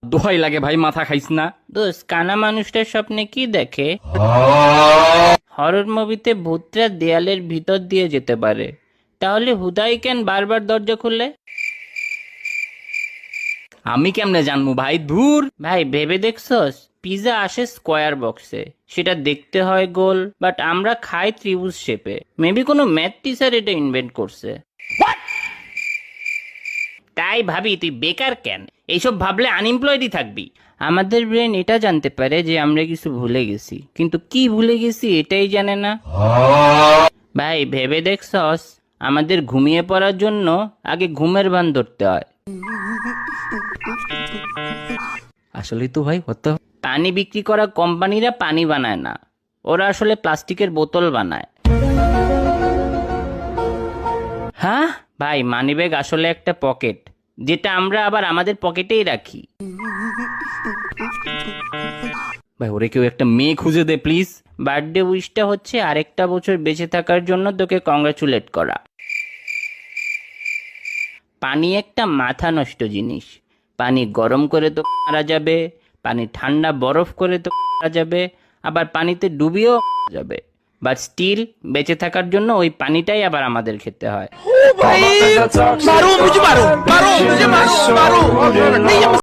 দোহাই লাগে ভাই, মাথা খাইস না। দোস্ত, কানা মানুষটার স্বপ্নে কি দেখে? হরর মুভিতে ভূতরা দেয়ালের ভিতর দিয়ে যেতে পারে, তাহলে হুদাই কেন বারবার দরজা খুলে? আমি কেমনে জানবো ভাই, ধুর। ভাই ভেবে দেখছস, পিজা আসে স্কোয়ার বক্সে, সেটা দেখতে হয় গোল, বাট আমরা খাই ত্রিভুজ শেপে। মেবি কোনো ম্যাথ টিচার এটা ইনভেন্ট করছে। তাই ভাবি তুই বেকার কেন? এইসব ভাবলে আনএমপ্লয়েডই থাকবি। আমাদের ব্রেন এটা জানতে পারে যে আমরা কিছু ভুলে গেছি, কিন্তু কি ভুলে গেছি এটাই জানে না। ভাই ভেবে দেখছস, আমাদের ঘুমিয়ে পড়ার জন্য আগে ঘুমের ভান ধরতে হয়। আসলে তো ভাই হতে। পানি বিক্রি করা কোম্পানিরা পানি বানায় না, ওরা আসলে প্লাস্টিকের বোতল বানায়। হ্যাঁ ভাই, মানিব্যাগ আসলে একটা পকেট, যেটা আমরা আবার আমাদের পকেটেই রাখি। ভাই ওরে কেউ একটা মেয়ে খুঁজে দে প্লিজ। বার্থডে উইশটা হচ্ছে আরেকটা বছর বেঁচে থাকার জন্য তোকে কংগ্রাচুলেট করা। পানি একটা মাথা নষ্ট জিনিস। পানি গরম করে তো মারা যাবে, পানি ঠান্ডা বরফ করে তো মারা যাবে, আবার পানিতে ডুবিয়েও মারা যাবে, বাট স্টিল বেঁচে থাকার জন্য ওই পানিটাই আবার আমাদের খেতে হয়। भाई मारो मुझे, मारो मारो मुझे, मारो मारो नहीं